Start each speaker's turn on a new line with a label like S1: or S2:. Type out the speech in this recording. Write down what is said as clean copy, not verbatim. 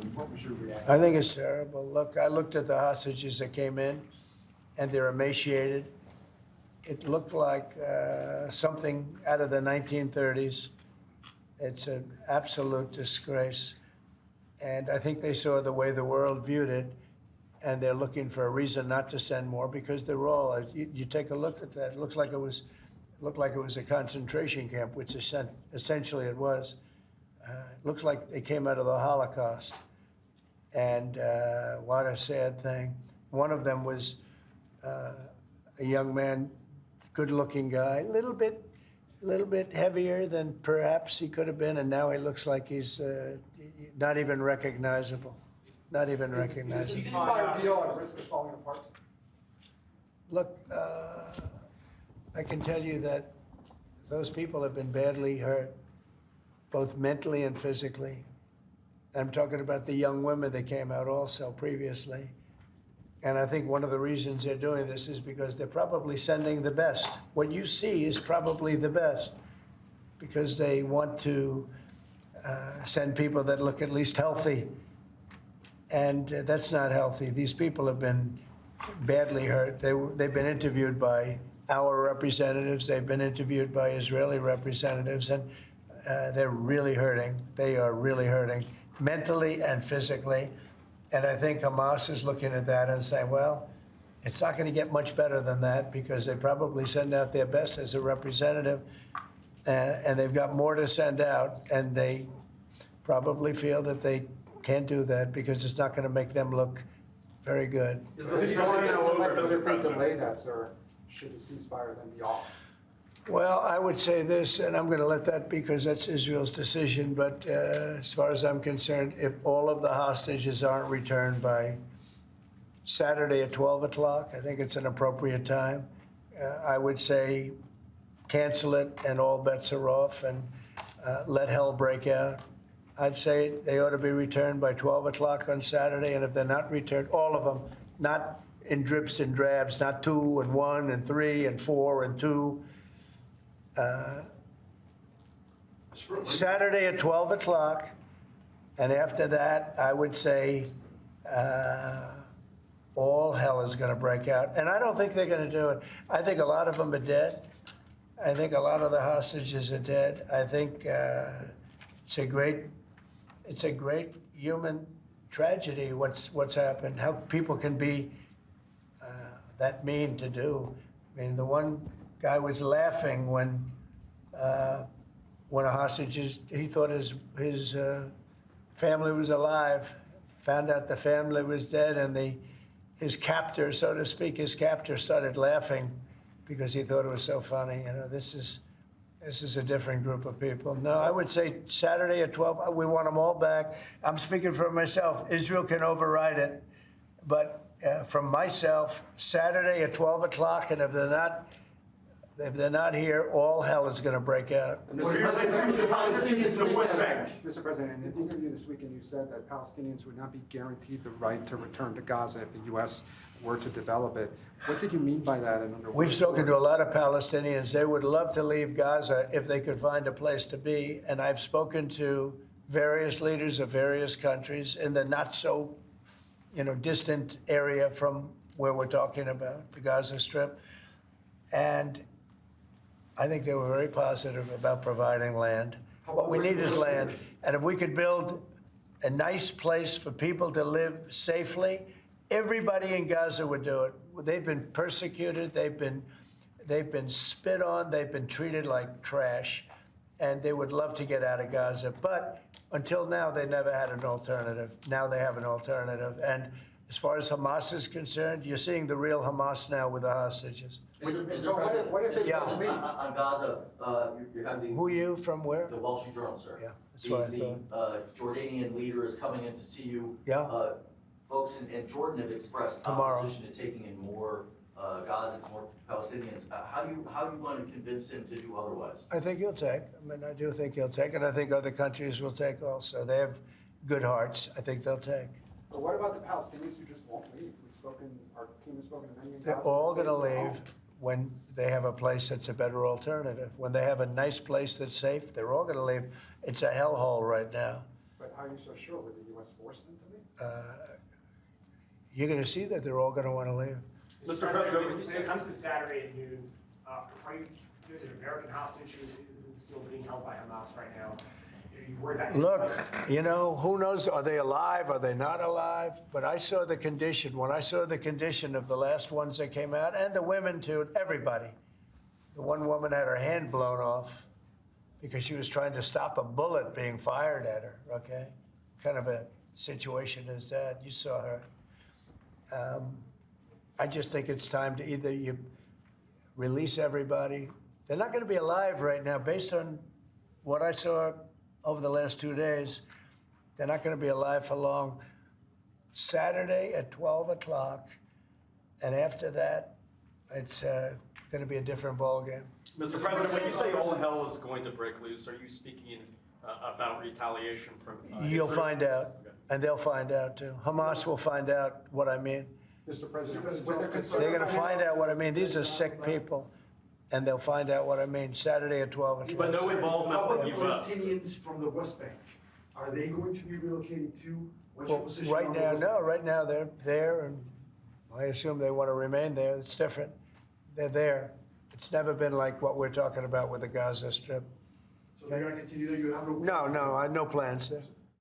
S1: and what was your reaction?
S2: I think it's terrible. Look, I looked at the hostages that came in, and they're emaciated. It looked like something out of the 1930s. It's an absolute disgrace. And I think they saw the way the world viewed it, and they're looking for a reason not to send more because they're all. You take a look at that. It looks like it was a concentration camp, which essentially it was. It looks like they came out of the Holocaust. And what a sad thing. One of them was a young man, good-looking guy, a little bit heavier than perhaps he could have been, and now he looks like he's not even recognizable. Not even recognizable.
S3: Is the ceasefire deal at risk of falling apart?
S2: Look, I can tell you that those people have been badly hurt, both mentally and physically. I'm talking about the young women that came out also previously. And I think one of the reasons they're doing this is because they're probably sending the best. What you see is probably the best because they want to send people that look at least healthy. And that's not healthy. These people have been badly hurt. They've been interviewed by our representatives. They've been interviewed by Israeli representatives, and they're really hurting. They are really hurting mentally and physically. And I think Hamas is looking at that and saying, well, it's not going to get much better than that because they probably send out their best as a representative, and they've got more to send out, and they probably feel that they can't do that because it's not going to make them look very good.
S3: Is the ceasefire over? Does it delay that, sir? Should the ceasefire then be off?
S2: Well, I would say this, and I'm going to let that because that's Israel's decision, but as far as I'm concerned, if all of the hostages aren't returned by Saturday at 12 o'clock, I think it's an appropriate time. I would say cancel it and all bets are off and let hell break out. I'd say they ought to be returned by 12 o'clock on Saturday, and if they're not returned, all of them, not in drips and drabs, not 2 and 1 and 3 and 4 and 2. Saturday at 12 o'clock, and after that, I would say all hell is going to break out. And I don't think they're going to do it. I think a lot of them are dead. I think a lot of the hostages are dead. I think it's a great human tragedy what's happened, how people can be that mean to do. I mean, the one guy was laughing when a hostage, he thought his family was alive, found out the family was dead, and his captor, so to speak, started laughing because he thought it was so funny. You know, this is a different group of people. No, I would say Saturday at 12, we want them all back. I'm speaking for myself. Israel can override it, but from myself, Saturday at 12 o'clock, and if they're not here, all hell is going to break out.
S3: Mr. President, in an interview this weekend, you said that Palestinians would not be guaranteed the right to return to Gaza if the U.S. were to develop it. What did you mean by that? And under
S2: We've spoken to a lot of Palestinians. They would love to leave Gaza if they could find a place to be. And I've spoken to various leaders of various countries in the not so distant area from where we're talking about, the Gaza Strip. And I think they were very positive about providing land. What we need is land. And if we could build a nice place for people to live safely, everybody in Gaza would do it. They've been persecuted. They've been spit on. They've been treated like trash. And they would love to get out of Gaza. But until now, they never had an alternative. Now they have an alternative. And as far as Hamas is concerned, you're seeing the real Hamas now with the hostages.
S4: Mr. President,
S3: what if they
S4: on Gaza, you have the...
S2: Who are you, from where?
S4: The Wall Street Journal, sir.
S2: Yeah, that's what I thought.
S4: The Jordanian leader is coming in to see you.
S2: Yeah.
S4: Folks in Jordan have expressed opposition to taking in more Gazans, more Palestinians. How are you going to convince him to do otherwise?
S2: I think he'll take. I mean, I do think he'll take, and I think other countries will take also. They have good hearts. I think they'll take.
S3: But what about the Palestinians who just won't leave? Our team has spoken to many.
S2: They're all going to leave when they have a place that's a better alternative. When they have a nice place that's safe, they're all going to leave. It's a hellhole right now.
S3: But how are you so sure? Would the U.S. force them to leave?
S2: You're going to see that they're all going to want to leave.
S1: Mr. President, when it comes to Saturday at noon, there's an American hostage who's still being held by Hamas right now. Are you worried that?
S2: Look, you know, who knows? Are they alive? Are they not alive? But I saw the condition. When I saw the condition of the last ones that came out, and the women too, everybody. The one woman had her hand blown off because she was trying to stop a bullet being fired at her, okay? Kind of a situation as that. You saw her. I just think it's time to either you release everybody. They're not going to be alive right now, based on what I saw over the last 2 days. They're not going to be alive for long. Saturday at 12 o'clock, and after that, it's going to be a different ballgame.
S5: Mr. President, when you say all hell is going to break loose, are you speaking about retaliation from
S2: You'll
S5: Israel?
S2: find out, and they'll find out too. Hamas will find out what I mean.
S3: Mr. President, with the
S2: They're going to find out what I mean. These are sick people, and they'll find out what I mean Saturday at 12 o'clock.
S5: But no involvement
S6: How
S5: with
S6: about
S5: the U.S.
S6: Palestinians from the West Bank? Are they going to be relocated too? What's your
S2: Well,
S6: position
S2: right
S6: on the
S2: now,
S6: West
S2: no.
S6: Bank?
S2: Right now, they're there, and I assume they want to remain there. It's different. They're there. It's never been like what we're talking about with the Gaza Strip.
S6: So they're going to continue there? You have
S2: No, no plans there.